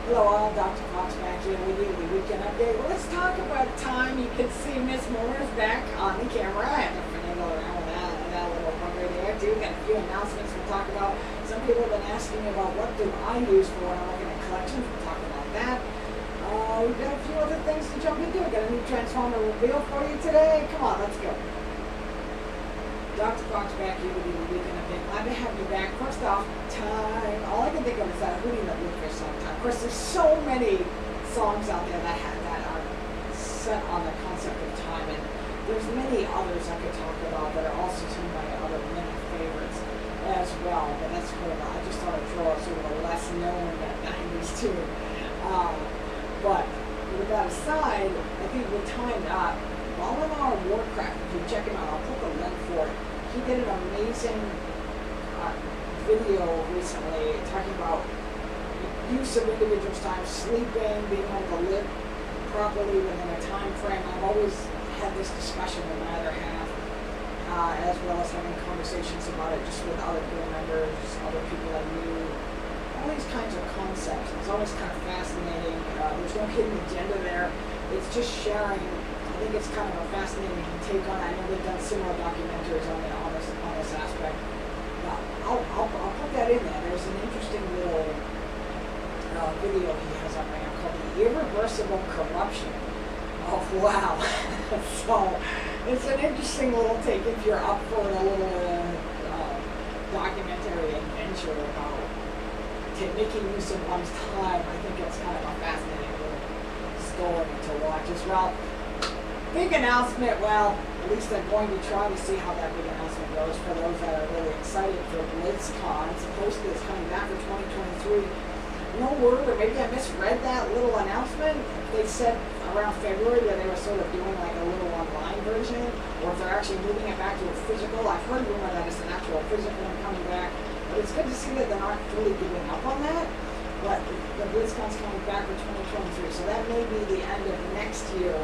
Hello all, Dr. Fox back here with you, the weekend update. Well, let's talk about time. You can see Miss Mora's back on the camera. I have to finagle around with that little bugger there too. Got a few announcements we'll talk about. Some people have been asking me about what do I use for when I'm looking at collections. We'll talk about that. We've got a few other things to jump into. We've got a new Transformer reveal for you today. Come on, let's go. Dr. Fox back here with you, the weekend update. Glad to have you back. First off, time. All I can think of is that Hootie and the Bluefish song time. Of course, there's so many songs out there that are set on the concept of time, and there's many others I could talk about that are also some of my other many favorites as well. But that's sort of, I just thought I'd throw out sort of a less known 90s tune. But with that aside, I think with time, Mora Warcraft, if you check him out, I'll put the link for it. He did an amazing video recently talking about use of individuals' time, sleeping, being able to live properly within a time frame. I've always had this discussion with my other half, as well as having conversations about it just with other crew members, other people I knew, all these kinds of concepts. It's always kind of fascinating. There's no hidden agenda there. It's just sharing. I think it's kind of a fascinating take on it. I know they've done similar documentaries on this aspect. I'll put that in there. There's an interesting little video he has up right now called The Irreversible Corruption. Oh, wow. So it's an interesting little take if you're up for a little documentary adventure about making use of one's time. I think it's kind of a fascinating little story to watch as well. Big announcement, well, at least I'm going to try to see how that big announcement goes for those that are really excited for BlizzCon. Supposedly it's coming back for 2023. No word, or maybe I misread that little announcement. They said around February that they were sort of doing like a little online version, or if they're actually moving it back to a physical. I've heard rumor that it's an actual physical one coming back, but it's good to see that they're not really giving up on that. But the BlizzCon's coming back for 2023, so that may be the end of next year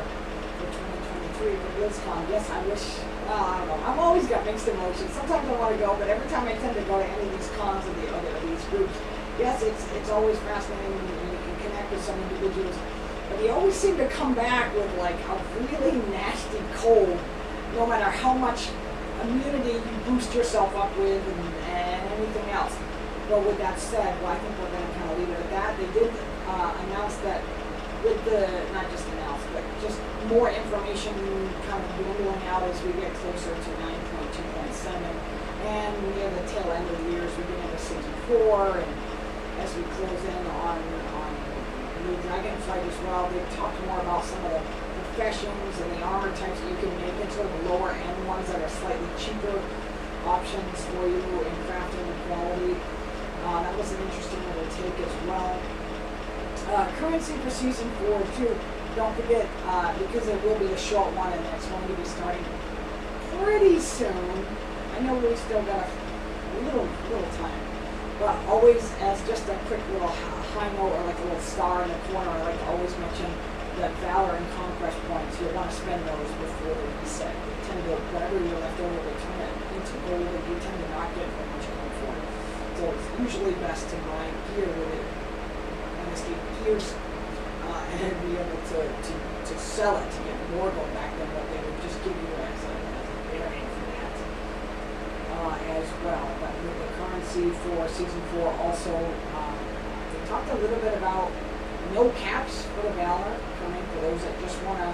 for 2023 for BlizzCon. Yes, I wish, well, I don't know. I've always got mixed emotions. Sometimes I want to go, but every time I tend to go to any of these cons of these groups, yes, it's always fascinating when you can connect with some individuals, but you always seem to come back with like a really nasty cold, no matter how much immunity you boost yourself up with and anything else. But with that said, well, I think we're going to kind of leave it at that. They did announce that with the, not just announce, but just more information kind of dwindling out as we get closer to 9.2.7, and near the tail end of the year as we get into season 4, and as we close in on New Dragonflight as well. They've talked more about some of the professions and the armor types that you can make, and sort of the lower end ones that are slightly cheaper options for you in crafting and quality. That was an interesting little take as well. Currency for season 4 too. Don't forget, because there will be a short one and it's going to be starting pretty soon. I know we still got a little time, but always as just a quick little high note or like a little star in the corner, I like to always mention that Valor and Conquest points, you'll want to spend those before they reset. You tend to, whatever you're left over, they turn it into gold, and you tend to not get very much gold for it. So it's usually best to buy gear with it, and this gears, and be able to sell it to get more gold back than what they would just give you as a variant for that as well. But with the currency for season 4 also, they talked a little bit about no caps for the Valor coming for those that just want to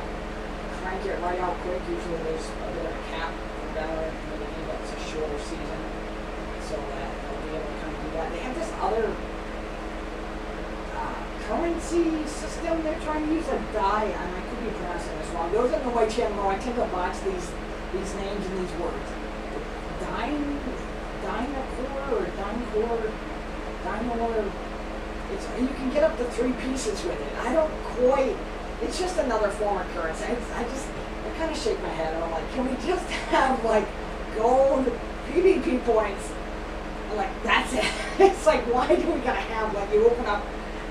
crank it right out quick. Usually there's a bit of a cap for Valor in the beginning, but it's a shorter season, so that they'll be able to kind of do that. They have this other currency system they're trying to use, a die, and I could be pronouncing this wrong. Those that know my channel, I tend to botch these names and these words. Dynor. You can get up to 3 pieces with it. I don't quite. It's just another form of currency. I kind of shake my head. And I'm like, can we just have like gold PvP points? I'm like, that's it. It's like, why do we gotta have, like, you open up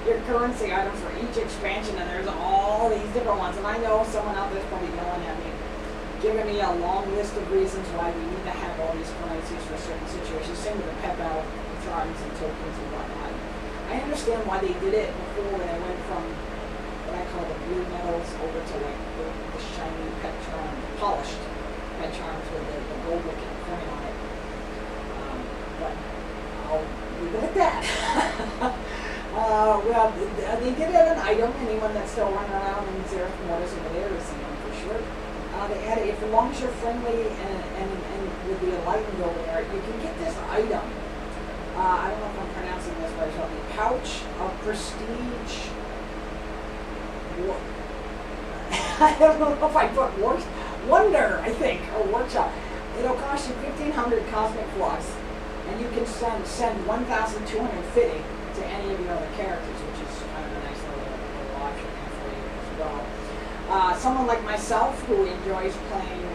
your currency items for each expansion and there's all these different ones, and I know someone out there's probably yelling at me, giving me a long list of reasons why we need to have all these currencies for certain situations. Same with the pet battle charms and tokens and whatnot. I understand understand why they did it before when they went from what I call the blue metals over to like the shiny pet charm, polished pet charms with the gold looking coin on it. But I'll leave it at that. Well, they did add an item. Anyone that's still running around in Xerath Moras over there is seeing them for sure. They added, if as long as you're friendly and with the enlightened over there, you can get this item. I don't know if I'm pronouncing this right, so the pouch of prestige. I don't know if I put wonder, I think, or workshop. It'll cost you 1,500 cosmic flux, and you can send 1,250 to any of your other characters, which is kind of a nice little option for you as well. Someone like myself who enjoys playing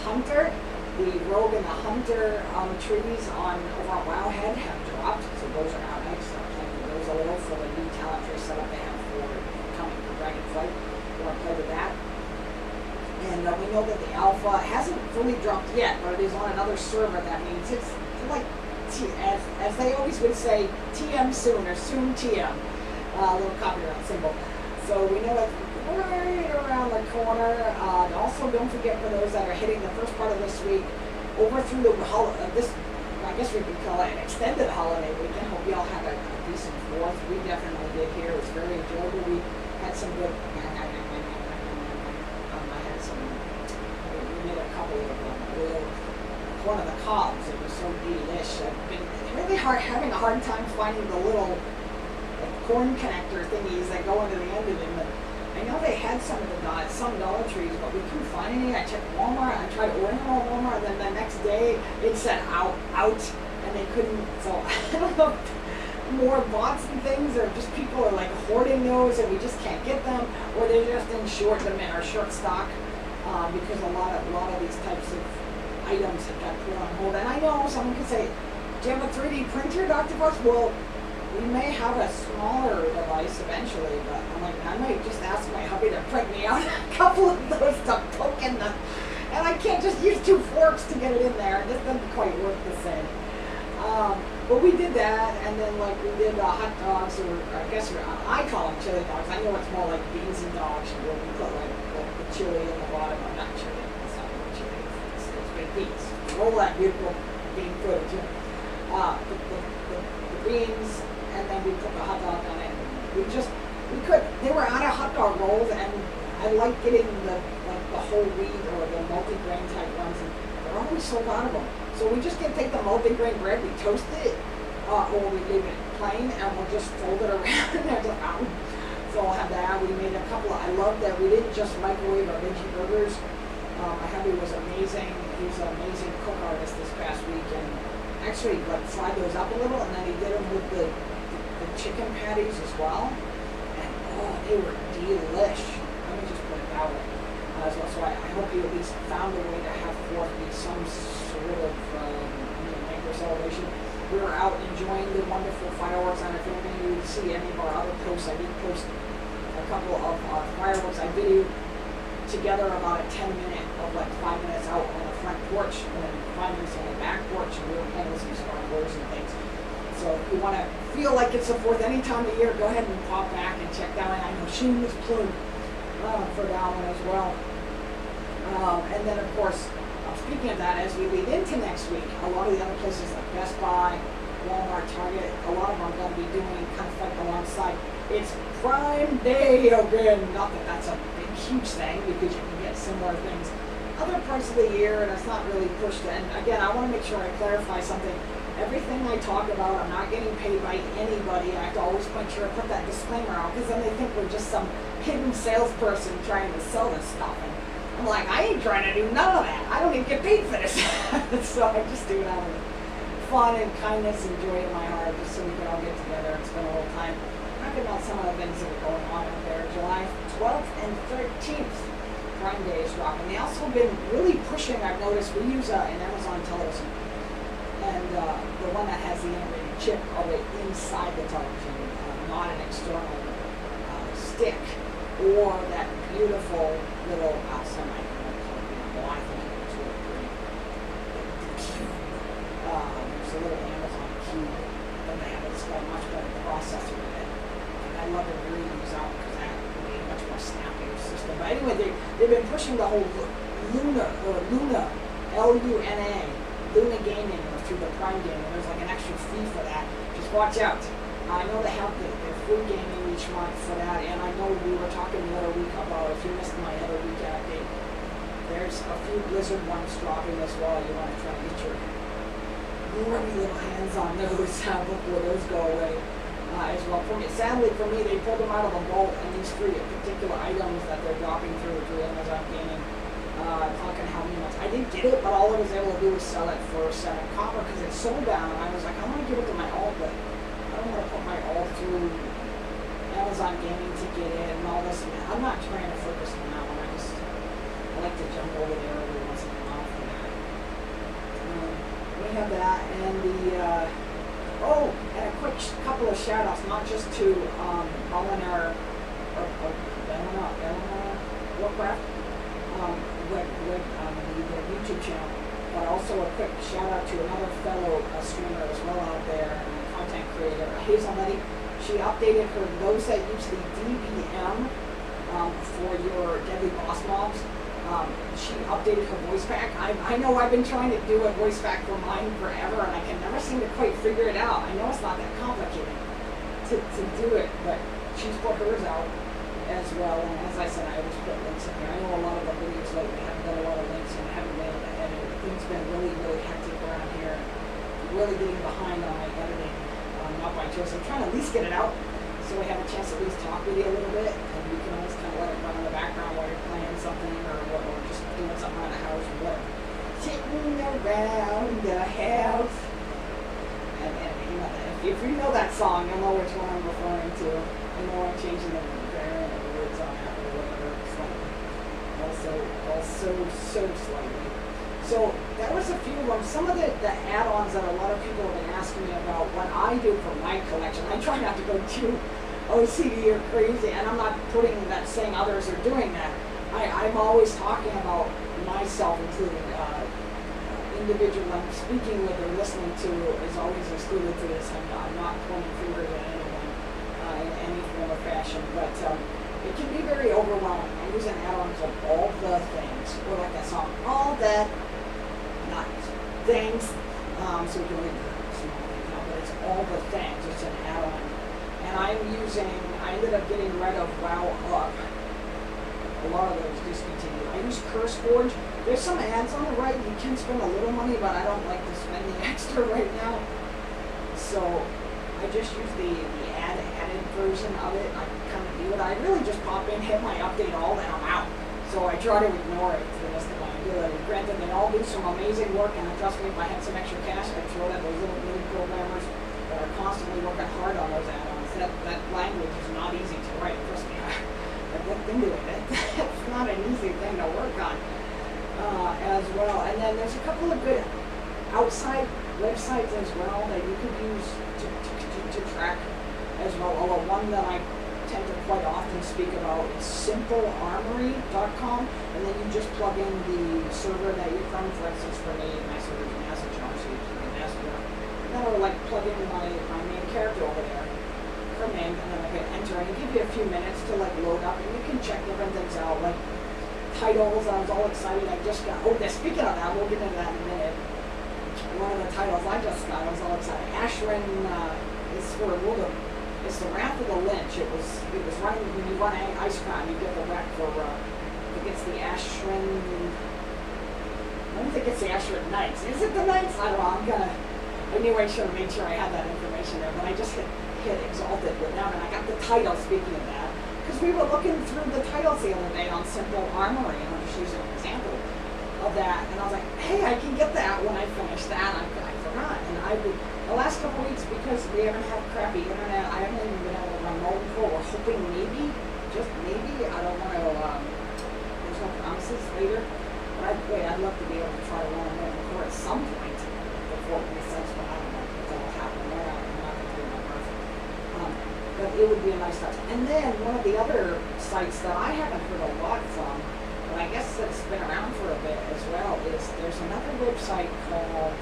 Hunter, the Rogue and the Hunter trees over on Wowhead have dropped, so those are out next. I'm playing with those a little for the new talent tree setup they have for coming to Dragonflight. We want to play with that. And we know that the alpha hasn't fully dropped yet, but it is on another server. That means it's like, as they always would say, TM soon, or soon TM, a little copyright symbol. So we know it's right around the corner. Also, don't forget, for those that are hitting the first part of this week, over through the I guess we could call it an extended holiday weekend. Hope you all had a decent 4th. We definitely did here. It was very enjoyable. We had some good. We made a couple of one of the cobs. It was so delish. I've been really having a hard time finding the little corn connector thingies that go into the end of them. I know they had some of some Dollar Trees, but we couldn't find any. I checked Walmart. I tried ordering them on Walmart, and then the next day it said out, and they couldn't. So I don't know if more bots and things, or just people are like hoarding those, and we just can't get them, or they're just in short stock because a lot of these types of items have got put on hold. And I know someone could say, "Do you have a 3D printer, Dr.Fox?" Well, we may have a smaller device eventually, but I'm like, I might just ask my hubby to print me out a couple of those to poke in the, and I can't just use 2 forks to get it in there. It just doesn't quite work the same. But we did that, and then like we did hot dogs, or I guess I call them chili dogs. I know it's more like beans and dogs, where we put like the chili in the bottom. I'm not chili, it's not really chili, it's baked beans. Roll that beautiful bean footage. The beans, and then we put the hot dog on it. They were out of hot dog rolls, and I like getting the whole wheat or the multi-grain type ones, and they're always sold out of them. So we just take the multi-grain bread, we toast it, or we leave it plain, and we'll just fold it around. So I'll have that. We made a couple I love that we didn't just microwave our veggie burgers. My hubby was amazing. He's an amazing cook artist this past week, and actually fried those up a little, and then he did them with the chicken patties as well, and they were delish. Let me just put it that way. So I hope you at least found a way to have 4th be some sort of anchor celebration. We were out enjoying the wonderful fireworks. I don't know if you would see any of our other posts. I did post a couple of our fireworks. I videoed together about a 10-minute of 5 minutes out on the front porch, and then 5 minutes on the back porch, and we were playing with some sparklers and things. So if you want to feel like it's the 4th any time of year, go ahead and pop back and check that one. I know Sheen was plugged for that one as well. And then, of course, speaking of that, as we lead into next week, a lot of the other places like Best Buy, Walmart, Target, a lot of them are going to be doing kind of like alongside. It's Prime Day again. Not that that's a big, huge thing, because you can get similar things other parts of the year, and it's not really pushed. And again, I want to make sure I clarify something. Everything I talk about, I'm not getting paid by anybody. I have to always make sure I put that disclaimer out, because then they think we're just some hidden salesperson trying to sell this stuff. And I'm like, I ain't trying to do none of that. I don't even get paid for this. So I just do it out of fun and kindness and joy in my heart, just so we can all get together and spend a little time talking about some of the things that are going on out there. July 12th and 13th, Prime Day is dropping. They also been really pushing, I've noticed, we use an Amazon television, and the one that has the integrated chip of it inside the television, not an external stick, or that beautiful little outside, I think it's really pretty. The cube, there's a little Amazon cube, but they have it's got a much better processor But anyway, they've been pushing the whole Luna, L-U-N-A, Luna gaming through the Prime game, and there's like an extra fee for that. Just watch out. I know they have their free gaming each month for that, and I know we were talking the other week about, if you missed my other week update, there's a few Blizzard ones dropping as well. You want to try to get your grubby little hands on those before those go away as well. Sadly for me, they pulled them out of the vault, and these three particular items that they're dropping through Amazon Gaming. Talking how many months. I didn't get it, but all I was able to do was sell it for 7 copper because it's sold down. And I was like, I want to give it to my alt, but I don't want to put my alt through Amazon Gaming to get in and all this. And I'm not trying to focus on that one. I like to jump over there every once in a while for that. We have that, and and a quick couple of shout outs, not just to Eleanor Warcraft. The YouTube channel, but also a quick shout out to another fellow streamer as well out there, content creator, Hazel Nutty. She updated those that use the DPM for your deadly boss mobs. She updated her voice pack. I know I've been trying to do a voice pack for mine forever, and I can never seem to quite figure it out. I know it's not that complicated to do it, but she's put hers out as well, and as I said, I always put links in here. I know a lot of the videos lately haven't got a lot of links and haven't been able to edit. Things been really, really hectic around here. Really getting behind on my editing, not by choice. I'm trying to at least get it out so we have a chance to at least talk with you a little bit, and we can always kind of let it run in the background while you're playing something or just doing something around the house or whatever. Sitting around the house. And you know, if you know that song, you'll know which one I'm referring to. I know I'm changing the words on that or whatever, slightly. Also slightly. So that was a few of them. Some of the add-ons that a lot of people have been asking me about what I do for my collection. I try not to go too OCD or crazy, and I'm not putting that saying others are doing that. I'm always talking about myself, including individual I'm speaking with or listening to is always excluded to this. I'm not pointing fingers at anyone in any form or fashion, but it can be very overwhelming. I use an add-on called All the Things, or like that song, All That Nice Things. So we can leave the small thing out, but it's All the Things. It's an add-on. And I ended up getting rid of Wow Up. A lot of those discontinued. I use CurseForge. There's some ads on the right. You can spend a little money, but I don't like to spend the extra right now. So I just use the added version of it. I kind of do it. I really just pop in, hit my update all, and I'm out. So I try to ignore it to the best of my ability. Granted, they all do some amazing work, and trust me, if I had some extra cash, I'd throw at those little mini programmers that are constantly working hard on those add-ons. That language is not easy to write. Trust me, I've looked into it. It's not an easy thing to work on as well. And then there's a couple of good outside websites as well that you could use to track as well. Although one that I tend to quite often speak about is simplearmory.com, and then you just plug in the server that you're from. For instance, for me, my server is Massachusetts, so you can Massachusetts. And then I would like plug in my main character over there. Her name, and then I hit enter, and it gives you a few minutes to like load up, and you can check different things out, like titles. I was all excited. I just got. Speaking of that, we'll get into that in a minute. One of the titles I just got, I was all excited. Ashrin is for it's the Wrath of the Lynch. It was running when you run Ice Crown, you get the wreck for it gets the Ashrin. I don't think it's the Ashrin Knights. Is it the Knights? I don't know. I'm gonna. Anyway, should have made sure I had that information there, but I just hit Exalted with them, and I got the title, speaking of that, because we were looking through the titles the other day on Simple Armory, and I'm just using an example of that, and I was like, hey, I can get that when I finish that. I forgot, and the last couple of weeks, because we haven't had crappy internet, I haven't even been able to run Molten. We're hoping maybe, just maybe, I don't want to, there's no promises later, but I'd love to be able to try to run Molten at some point before it resets, but I don't know if that'll happen. I'm not going to do my birth. But it would be a nice touch. And then one of the other sites that I haven't heard a lot from, but I guess that's been around for a bit as well, is there's another website called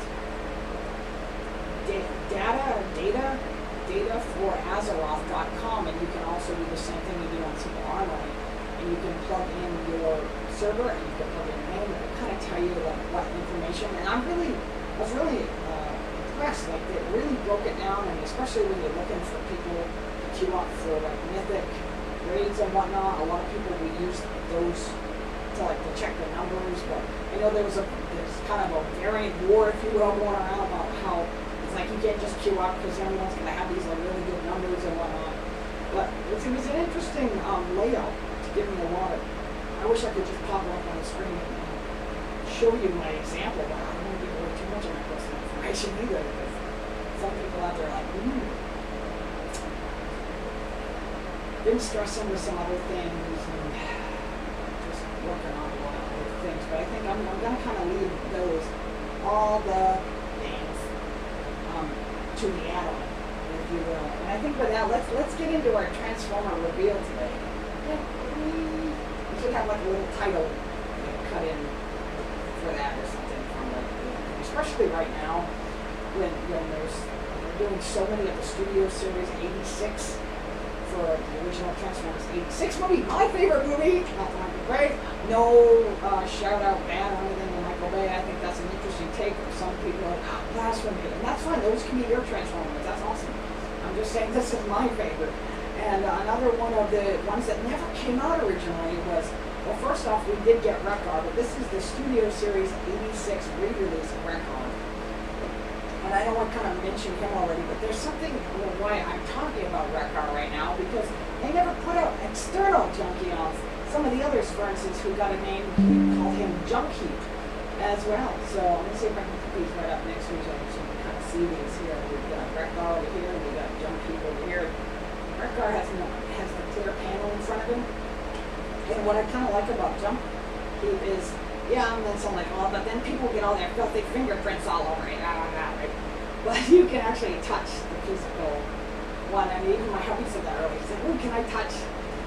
datafораzeroth.com, and you can also do the same thing you do on Simple Armory. and you can plug in your server and you can plug in your name, and it'll kind of tell you like what information. And I was really impressed. Like they really broke it down, and especially when you're looking for people to queue up for like mythic raids and whatnot. A lot of people will use those to check the numbers, but I know there's kind of a variant war, if you will, going around about how it's like you can't just queue up because everyone's going to have these like really good numbers and whatnot. But it was an interesting layout to give me a lot of. I wish I could just pop it up on the screen and show you my example, but I don't want to give away too much of my personal information either, because some people out there are like, Been stressing with some other things and just working on a lot of other things, but I think I'm going to kind of leave those, all the things, to the add-on, if you will. And I think with that, let's get into our Transformer reveal today. We should have like a little title cut in for that or something from especially right now when they're doing so many of the Studio Series 86 for the original Transformers 86 movie, my favorite movie, not the Michael Bay. No shout out bad or anything to Michael Bay. I think that's an interesting take of some people like, blasphemy, and that's fine, those can be your Transformers, that's awesome. I'm just saying this is my favorite. And another one of the ones that never came out originally was, well, first off, we did get Wreck-Gar, but this is the Studio Series 86 re-release of Wreck-Gar. And I know I kind of mentioned him already, but there's something why I'm talking about Wreck-Gar right now, because they never put out external Junkie on some of the others, for instance, who got a name, we call him Junkie as well. So let me see if I can put these right up next to each other so you can kind of see these here. We've got Wreck-Gar over here, and we've got Junkie over here. Wreck-Gar has the clear panel in front of him. And what I kind of like about Junkie is, yeah, and then so I'm like, oh, but then people get all their filthy fingerprints all over it. Right? But you can actually touch the physical one. I mean, even my hubby said that earlier. He said, "Oh, can I touch?"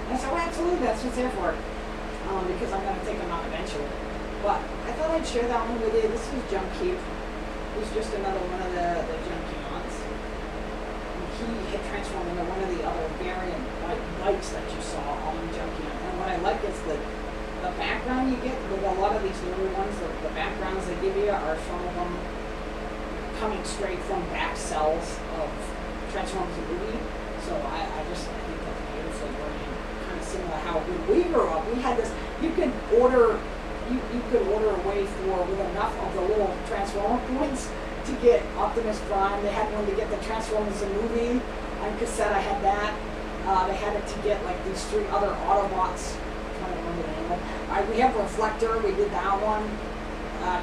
And I said, "Well, absolutely, that's what it's there for." Because I'm going to take them out eventually. But I thought I'd share that one with you. This is Junkie. He's just another one of the Junkions. He had transformed into one of the other variant bikes that you saw on Junkion. And what I like is the background you get with a lot of these newer ones. The backgrounds they give you are some of them coming straight from back cells of Transformers the movie. So I think that's beautifully working. Kind of similar how when we grew up, we had this. You could order a way for with enough of the little Transformer points to get Optimus Prime. They had one to get the Transformers the movie on cassette. I had that. They had it to get like these 3 other Autobots. I'm trying to remember the name. We have Reflector. We did that one.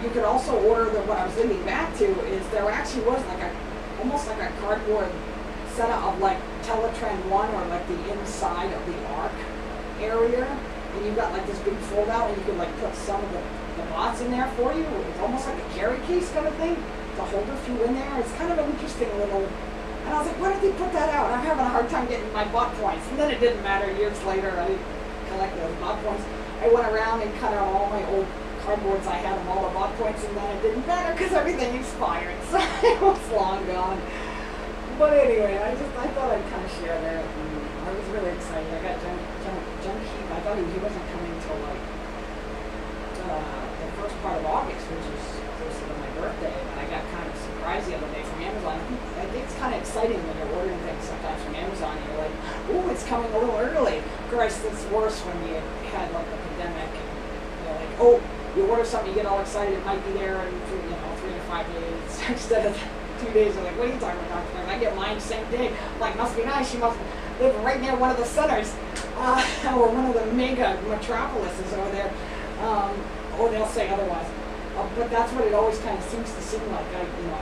You could also order what I was leading back to is there actually was like almost like a cardboard setup of like Teletran 1 or like the inside of the Ark area, and you got like this big fold out and you could like put some of the bots in there for you. It's almost like a carry case kind of thing to hold a few in there. It's kind of an interesting little, and I was like, why did they put that out? I'm having a hard time getting my bot points. And then it didn't matter, years later I collect those bot points. I went around and cut out all my old cardboards I had of all the bot points, and then it didn't matter because everything expired, so it was long gone. But anyway, I thought I'd kind of share that. And I was really excited. I got Junkie. I thought he wasn't coming until like the first part of August, which is closer to my birthday. And I got kind of surprised the other day from Amazon. I think it's kind of exciting when you're ordering things sometimes from Amazon. And you're like, "Ooh, it's coming a little early." Of course, it's worse when you had like the pandemic and you're like, "Oh." You order something, you get all excited, it might be there in 3 to 5 days instead of 2 days. You're like, what are you talking about, Dr. I get mine same day. I'm like, must be nice. You must live right near one of the centers or one of the mega metropolises over there. Or they'll say otherwise. But that's what it always kind of seems to seem like.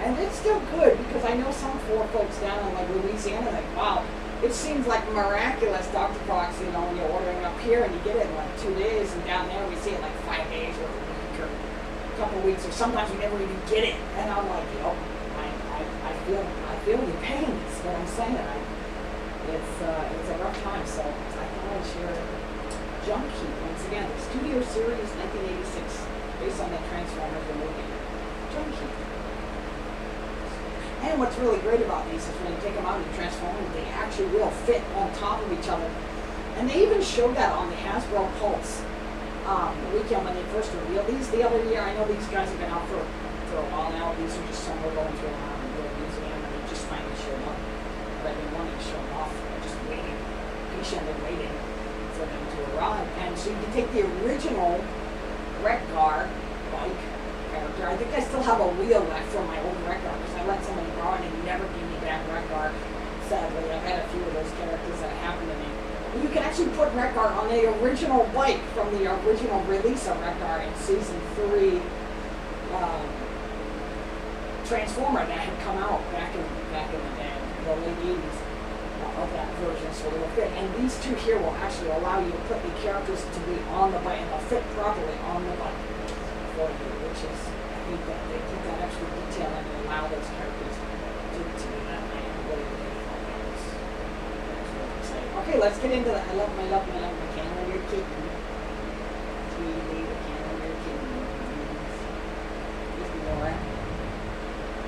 And it's still good because I know some poor folks down in like Louisiana, like, wow, it seems like miraculous, Dr.Fox, when you're ordering up here and you get it in like 2 days, and down there we see it like 5 days or a week or a couple of weeks, or sometimes we never even get it. And I'm like, I feel your pain. Is what I'm saying. It's a rough time. So I thought I'd share Junkie once again, the Studio Series 1986, based on the Transformers the movie. Junkie. And what's really great about these is when you take them out and you transform them, they actually will fit on top of each other. And they even showed that on the Hasbro Pulse the weekend when they first revealed these the other year. I know these guys have been out for a while now. These are just some we're going through around the museum, and they just finally showed up. But I've been wanting to show them off. I'm just waiting, patiently waiting for them to arrive. And so you can take the original Wreck-Gar bike character. I think I still have a wheel left from my old Wreck-Gar because I let somebody borrow it and he never gave me back Wreck-Gar. Sadly, I've had a few of those characters that happened to me. You can actually put Wreck-Gar on the original bike from the original release of Wreck-Gar in season 3 Transformer that had come out back in the day, the late 80s of that version, so it'll fit. And these two here will actually allow you to put the characters to be on the bike and they'll fit properly on the bike for you, which is, I think that they put that extra detail in and allow those characters to do that. I am really thought that was exciting. Okay, let's get into that. I love my camera, your kitten. Sweetie, the camera, your kitten. This Mora.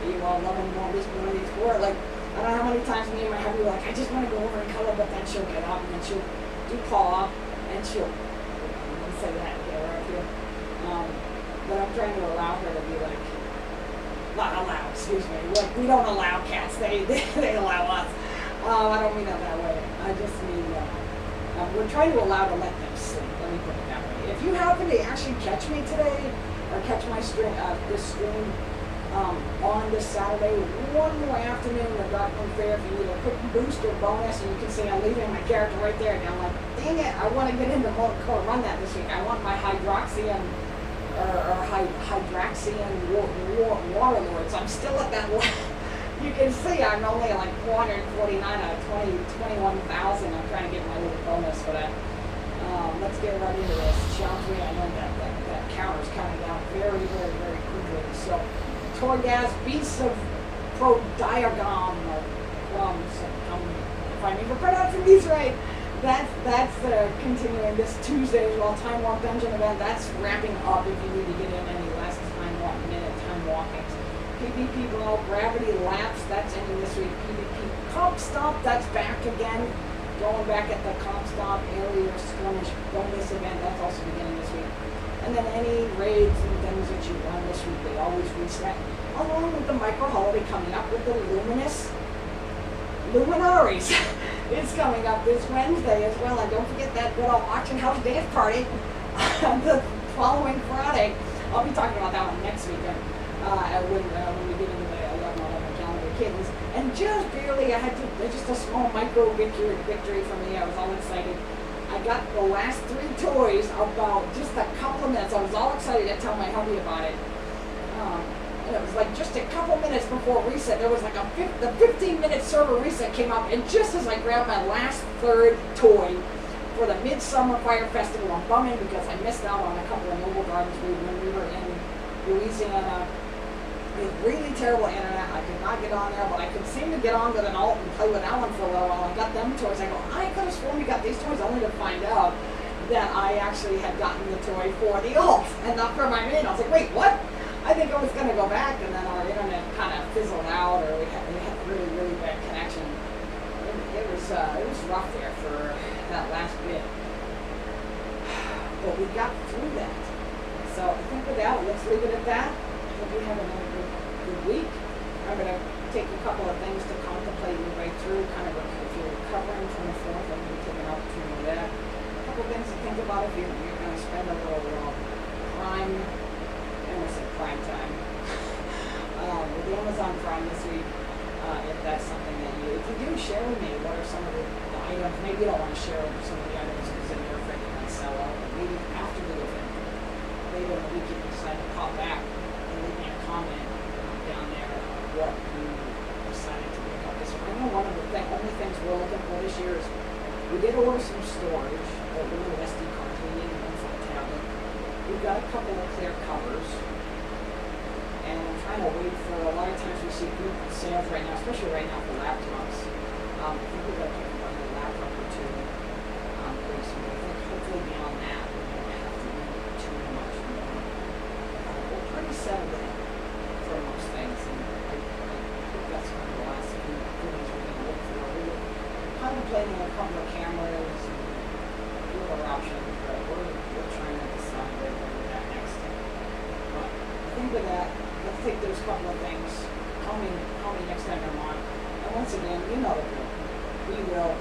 You all loving more this MoraTheExplorer. Like, I don't know how many times me and my hubby were like, I just want to go over and color, but then she'll get up and then she'll do paw and she'll, I'm going to say that, get her up here. But I'm trying to allow her to be like, not allow, excuse me, like we don't allow cats, they allow us. I don't mean it that way. I just mean, we're trying to allow to let them sleep, let me put it that way. If you happen to actually catch me today, or catch my stream, this stream, on this Saturday, one more afternoon in the Darkroom Fair, if you need a quick boost or bonus, and you can see I'm leaving my character right there, and I'm like, dang it, I want to get into Mora run that this week. I want my Hydroxian Water Lords. I'm still at that level. You can see I'm only like 449 out of 21,000. I'm trying to get my little bonus for that. Let's get right into this, shall we? I know that counter's counting down very, very, very quickly. So, Torgas, Beasts of Prodiagon, if I'm even pronouncing these right, that's continuing this Tuesday as well. Time Walk Dungeon event, that's wrapping up if you need to get in any last time walking. PvP Brawl, Gravity Lapse, that's ending this week. PvP Comp Stomp, that's back again. Going back at the Comp Stomp area skirmish bonus event, that's also beginning this week. And then any raids and things that you run this week, they always reset. Along with the micro holiday coming up with the Luminaries. It's coming up this Wednesday as well. And don't forget that good old auction house dance party the following Friday. I'll be talking about that one next weekend when we get into the 11 calendar kittens. And just barely, I had just a small micro victory for me. I was all excited. I got the last 3 toys about just a couple of minutes. I was all excited to tell my hubby about it. And it was like just a couple minutes before reset. There was like the 15-minute server reset came up, and just as I grabbed my last 3rd toy for the Midsummer Fire Festival, I'm bumming because I missed out on a couple of Noble Gardens when we were in Louisiana. It was really terrible internet. I could not get on there, but I could seem to get on with an alt and play with Alan for a little while. I got them toys. I go, I could have sworn we got these toys, only to find out that I actually had gotten the toy for the alt and not for my main. I was like, wait, what? I think I was going to go back, and then our internet kind of fizzled out, or we had really, really bad connection. It was rough there for that last bit. But we got through that. So I think with that, let's leave it at that. I hope you have another good week. I'm going to take a couple of things to contemplate your way through, kind of if you're recovering from the 4th, I'm going to take an opportunity with that. A couple of things to think about if you're going to spend a little prime, I almost said prime time, with the Amazon Prime this week. If that's something that if you do, share with me what are some of the items. Maybe you don't want to share some of the items because then you're afraid you're going to sell out. But maybe after the event, later in the week, you can decide to pop back and leave me a comment down there what you decided to pick up this one. I know one of the only things we're looking for this year is we did order some storage, the little SD cards. We needed one for the tablet. We've got a couple of clear covers. And I'm trying to wait for, a lot of times we see good sales right now, especially right now for laptops. I think we're going to pick up another laptop or 2 pretty soon. I think hopefully beyond that, we don't have to need too much more. We're pretty settled in for most things, and I think that's kind of the last few things we're going to look for. We're contemplating a couple of cameras, and other options, but we're trying to decide where we're going with that next. But I think with that, let's take those couple of things. Call me next time you're on. And once again, you know the drill. We will